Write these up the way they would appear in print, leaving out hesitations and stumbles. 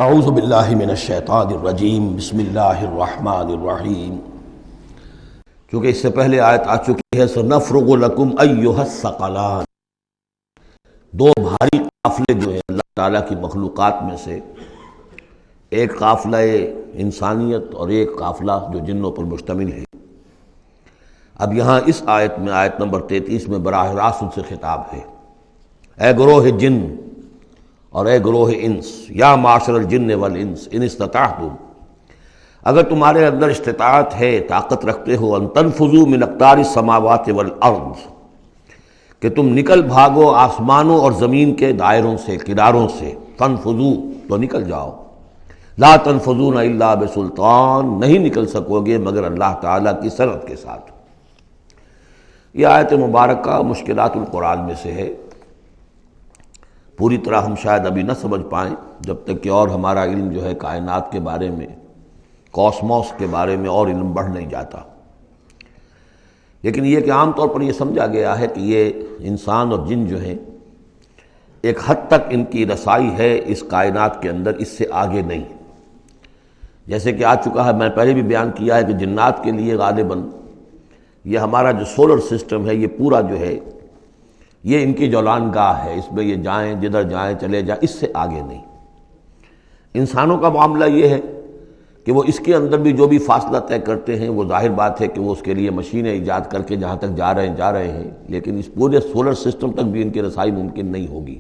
اعوذ باللہ من الشیطان الرجیم بسم اللہ الرحمن الرحیم۔ چونکہ اس سے پہلے آیت آ چکی ہے سنفرغ لکم ایھا الثقلان، دو بھاری قافلے جو ہیں اللہ تعالیٰ کی مخلوقات میں سے، ایک قافلہ انسانیت اور ایک قافلہ جو جنوں پر مشتمل ہے۔ اب یہاں اس آیت میں آیت نمبر 33 میں براہ راست ان سے خطاب ہے، اے گروہ جن اور اے گروہ انس، یا معاشر الجن والانس ان استطعتم، اگر تمہارے اندر استطاعت ہے، طاقت رکھتے ہو، ان تنفذوا من اقطار السماوات والارض، کہ تم نکل بھاگو آسمانوں اور زمین کے دائروں سے، کناروں سے، تنفذوا تو نکل جاؤ، لا تنفذون الا بسلطان، نہیں نکل سکو گے مگر اللہ تعالیٰ کی سند کے ساتھ۔ یہ آیت مبارکہ مشکلات القرآن میں سے ہے، پوری طرح ہم شاید ابھی نہ سمجھ پائیں جب تک کہ اور ہمارا علم جو ہے کائنات کے بارے میں، کاسموس کے بارے میں اور علم بڑھ نہیں جاتا۔ لیکن یہ کہ عام طور پر یہ سمجھا گیا ہے کہ یہ انسان اور جن جو ہیں ایک حد تک ان کی رسائی ہے اس کائنات کے اندر، اس سے آگے نہیں۔ جیسے کہ آ چکا ہے، میں پہلے بھی بیان کیا ہے کہ جنات کے لیے غالباً یہ ہمارا جو سولر سسٹم ہے، یہ پورا جو ہے یہ ان کی جولان گاہ ہے، اس میں یہ جائیں جدھر جائیں چلے جائیں، اس سے آگے نہیں۔ انسانوں کا معاملہ یہ ہے کہ وہ اس کے اندر بھی جو بھی فاصلہ طے کرتے ہیں، وہ ظاہر بات ہے کہ وہ اس کے لیے مشینیں ایجاد کر کے جہاں تک جا رہے ہیں، لیکن اس پورے سولر سسٹم تک بھی ان کی رسائی ممکن نہیں ہوگی۔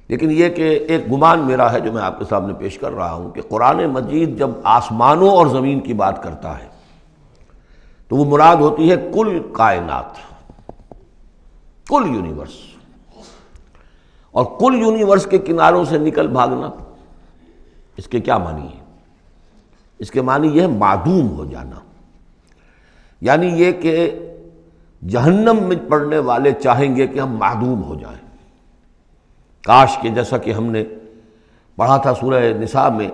لیکن یہ کہ ایک گمان میرا ہے جو میں آپ کے سامنے پیش کر رہا ہوں کہ قرآن مجید جب آسمانوں اور زمین کی بات کرتا ہے تو وہ مراد ہوتی ہے کل کائنات، کل یونیورس، اور کل یونیورس کے کناروں سے نکل بھاگنا، اس کے کیا معنی ہے؟ اس کے معنی یہ ہے معدوم ہو جانا، یعنی یہ کہ جہنم میں پڑنے والے چاہیں گے کہ ہم معدوم ہو جائیں۔ کاش کہ جیسا کہ ہم نے پڑھا تھا سورہ نساء میں،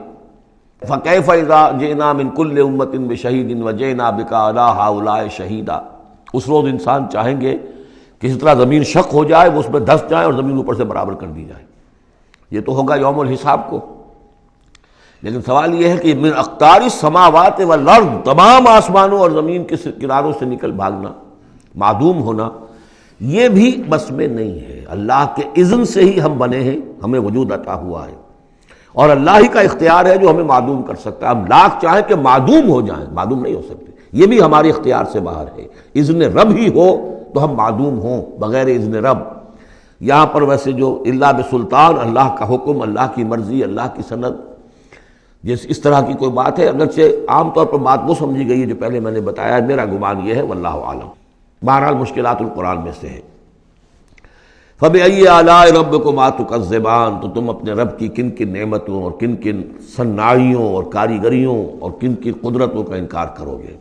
فَكَيْفَ إِذَا جِئْنَا مِن كُلِّ أُمَّةٍ بِشَهِيدٍ وَجِئْنَا بِكَ عَلَىٰ هَٰؤُلَاءِ شَهِيدًا۔ اس روز انسان چاہیں گے کہ اس طرح زمین شق ہو جائے، وہ اس میں دھس جائے اور زمین اوپر سے برابر کر دی جائے۔ یہ تو ہوگا یوم الحساب کو۔ لیکن سوال یہ ہے کہ من اقطار السماوات والارض، تمام آسمانوں اور زمین کے کناروں سے نکل بھاگنا، معدوم ہونا، یہ بھی بس میں نہیں ہے۔ اللہ کے اذن سے ہی ہم بنے ہیں، ہمیں وجود عطا ہوا ہے، اور اللہ ہی کا اختیار ہے جو ہمیں معدوم کر سکتا ہے۔ ہم لاکھ چاہیں کہ معدوم ہو جائیں، معدوم نہیں ہو سکتے، یہ بھی ہمارے اختیار سے باہر ہے۔ اذن رب ہی ہو تو ہم معدوم ہوں بغیر اذن رب۔ یہاں پر ویسے جو اللہ بسلطان، اللہ کا حکم، اللہ کی مرضی، اللہ کی سند، اس طرح کی کوئی بات ہے، اگرچہ عام طور پر بات وہ سمجھی گئی ہے جو پہلے میں نے بتایا ہے، میرا گمان یہ ہے واللہ عالم۔ بہرحال مشکلات القرآن میں سے ہے۔ فَبِأَيِّ آلَاءِ رَبِّكُمَا تُكَذِّبَانِ، تو تم اپنے رب کی کن کن نعمتوں اور کن کن صناعیوں اور کاریگریوں اور کن کن قدرتوں کا انکار کرو گے۔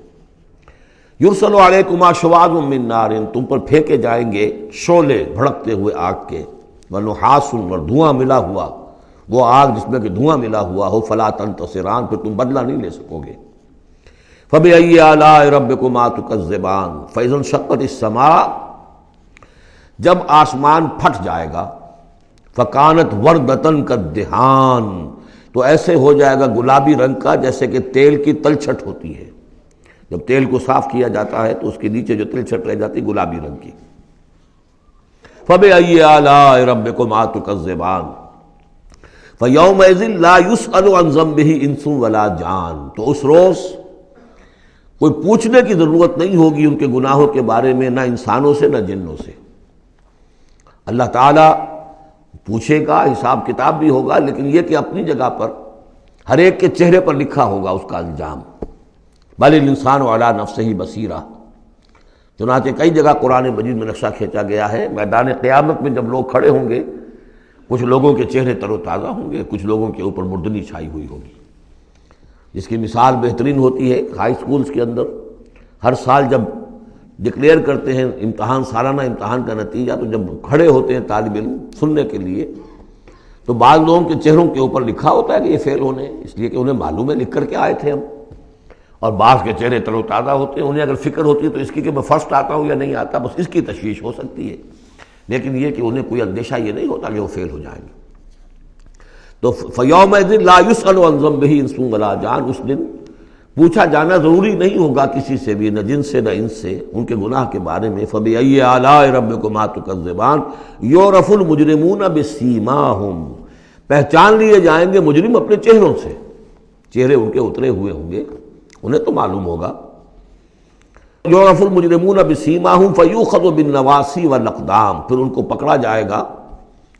یرسل علیکما شواظ من نار، تم پر پھینکے جائیں گے شعلے بھڑکتے ہوئے آگ کے، ونحاس، اور دھواں ملا ہوا، وہ آگ جس میں کہ دھواں ملا ہوا ہو، فلا تنتصران، پھر تم بدلہ نہیں لے سکو گے۔ فبأي آلاء ربكما تكذبان، فإذا انشقت السماء، جب آسمان پھٹ جائے گا، فكانت وردة كالدهان، تو ایسے ہو جائے گا گلابی رنگ کا جیسے کہ تیل کی تلچھٹ ہوتی ہے۔ جب تیل کو صاف کیا جاتا ہے تو اس کے نیچے جو تلچھٹ رہ جاتی گلابی رنگ کی۔ فبأي آلاء ربكما تكذبان، فيومئذ لا يسأل عن ذنبه انس ولا جان، تو اس روز کوئی پوچھنے کی ضرورت نہیں ہوگی ان کے گناہوں کے بارے میں، نہ انسانوں سے نہ جنوں سے۔ اللہ تعالیٰ پوچھے گا، حساب کتاب بھی ہوگا، لیکن یہ کہ اپنی جگہ پر ہر ایک کے چہرے پر لکھا ہوگا اس کا انجام۔ بل الانسان علی نفسہ بصیرہ، چنانچہ کئی جگہ قرآن مجید میں نقشہ کھینچا گیا ہے، میدان قیامت میں جب لوگ کھڑے ہوں گے، کچھ لوگوں کے چہرے تر و تازہ ہوں گے، کچھ لوگوں کے اوپر مردنی چھائی ہوئی ہوگی، جس کی مثال بہترین ہوتی ہے ہائی سکولز کے اندر۔ ہر سال جب ڈکلیئر کرتے ہیں امتحان، سالانہ امتحان کا نتیجہ، تو جب کھڑے ہوتے ہیں طالب علم سننے کے لیے، تو بعض لوگوں کے چہروں کے اوپر لکھا ہوتا ہے کہ یہ فیل ہونے، اس لیے کہ انہیں معلوم ہے لکھ کر کے آئے تھے ہم، اور بعض کے چہرے تر و تازہ ہوتے ہیں، انہیں اگر فکر ہوتی ہے تو اس کی کہ میں فرسٹ آتا ہوں یا نہیں آتا، بس اس کی تشویش ہو سکتی ہے، لیکن یہ کہ انہیں کوئی اندیشہ یہ نہیں ہوتا کہ وہ فیل ہو جائیں گے۔ تو فیومئذ لا یسأل عن ذنبہ انس ولا جان، اس دن پوچھا جانا ضروری نہیں ہوگا کسی سے بھی، نہ جن سے نہ ان سے، ان کے گناہ کے بارے میں۔ فبأي آلاء ربكما تكذبان يعرف المجرمون بسیماہم، پہچان لیے جائیں گے مجرم اپنے چہروں سے، چہرے ان کے اترے ہوئے ہوں گے، انہیں تو معلوم ہوگا۔ یعرف المجرمون بسیماہم فیؤخذ بالنواصی والاقدام، پھر ان کو پکڑا جائے گا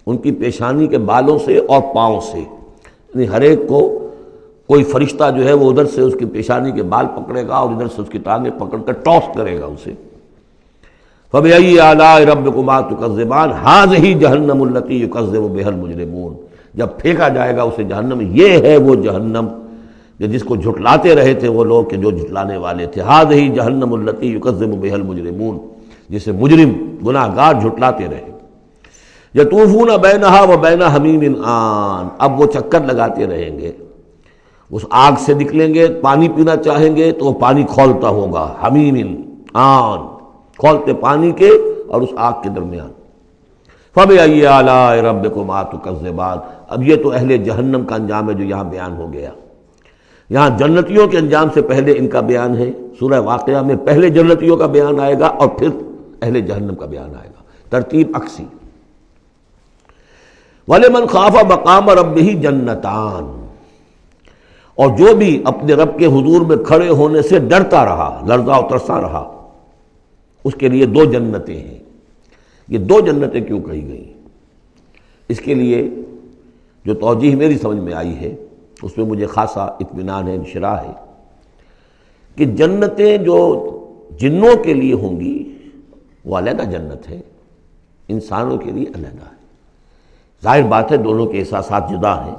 ان کی پیشانی کے بالوں سے اور پاؤں سے، یعنی ہر ایک کو کوئی فرشتہ جو ہے وہ ادھر سے اس کی پیشانی کے بال پکڑے گا اور ادھر سے اس کی ٹانگیں پکڑ کر ٹاس کرے گا اسے۔ فبأي آلاء ربكما تكذبان هذه جہنم التي يكذب بها المجرمون، جب پھینکا جائے گا اسے جہنم، یہ ہے وہ جہنم جس کو جھٹلاتے رہے تھے وہ لوگ کہ جو جھٹلانے والے تھے۔ هذه جہنم التي يكذب بها المجرمون، جسے مجرم گناہ گار جھٹلاتے رہے۔ یطوفون بینہا وبین حمیم آن، اب وہ چکر لگاتے رہیں گے، اس آگ سے نکلیں گے، پانی پینا چاہیں گے تو وہ پانی کھولتا ہوگا، حمیم آن، کھولتے پانی کے اور اس آگ کے درمیان۔ فبأي آلاء ربكما تكذبان، اب یہ تو اہل جہنم کا انجام ہے جو یہاں بیان ہو گیا۔ یہاں جنتیوں کے انجام سے پہلے ان کا بیان ہے، سورہ واقعہ میں پہلے جنتیوں کا بیان آئے گا اور پھر اہل جہنم کا بیان آئے گا، ترتیب عکسی۔ وَلِمَنْ خَافَ مَقَامَ رَبِّهِ جَنَّتَانِ، اور جو بھی اپنے رب کے حضور میں کھڑے ہونے سے ڈرتا رہا، لرزا و ترسا رہا، اس کے لیے دو جنتیں ہیں۔ یہ دو جنتیں کیوں کہی گئی؟ اس کے لیے جو توجیہ میری سمجھ میں آئی ہے اس میں مجھے خاصا اطمینان ہے، انشراح ہے کہ جنتیں جو جنوں کے لیے ہوں گی وہ علیحدہ جنت ہے، انسانوں کے لیے علیحدہ ہے۔ ظاہر بات ہے دونوں کے احساسات جدا ہیں،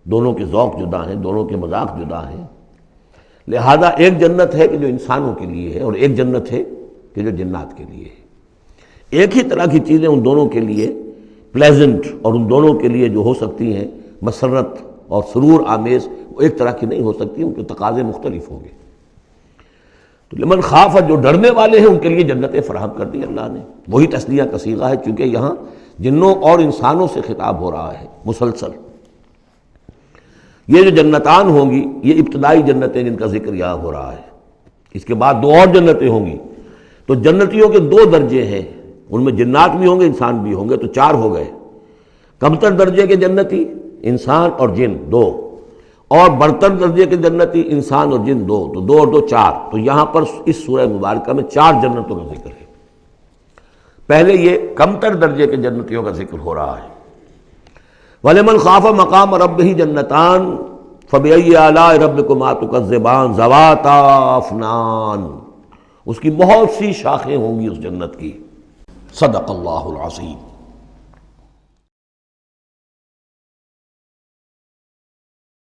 دونوں کے ذوق جدا ہیں، دونوں کے مذاق جدا ہیں، لہذا ایک جنت ہے کہ جو انسانوں کے لیے ہے اور ایک جنت ہے کہ جو جنات کے لیے ہے۔ ایک ہی طرح کی چیزیں ان دونوں کے لیے پلیزنٹ اور ان دونوں کے لیے جو ہو سکتی ہیں مسرت اور سرور آمیز، وہ ایک طرح کی نہیں ہو سکتی، ان کے تقاضے مختلف ہوں گے۔ تو لمن خاف، جو ڈرنے والے ہیں ان کے لیے جنتیں فراہم کر دی اللہ نے، وہی تسلیہ کا صیغہ ہے چونکہ یہاں جنوں اور انسانوں سے خطاب ہو رہا ہے مسلسل۔ یہ جو جنتان ہوں گی یہ ابتدائی جنتیں جن کا ذکر یہاں ہو رہا ہے، اس کے بعد دو اور جنتیں ہوں گی۔ تو جنتیوں کے دو درجے ہیں، ان میں جنات بھی ہوں گے انسان بھی ہوں گے، تو چار ہو گئے۔ کمتر درجے کے جنتی انسان اور جن دو، اور برتر درجے کے جنتی انسان اور جن دو، تو دو اور دو چار۔ تو یہاں پر اس سورہ مبارکہ میں چار جنتوں کا ذکر ہے۔ پہلے یہ کمتر درجے کے جنتیوں کا ذکر ہو رہا ہے۔ وَلِمَنْ خَافَ مَقَامَ رَبِّهِ جَنَّتَانِ فَبِأَيِّ آلَاءِ رَبِّكُمَا تُكَذِّبَانِ ذَوَاتَا أَفْنَانٍ، اس کی بہت سی شاخیں ہوں گی اس جنت کی۔ صدق اللہ العظیم۔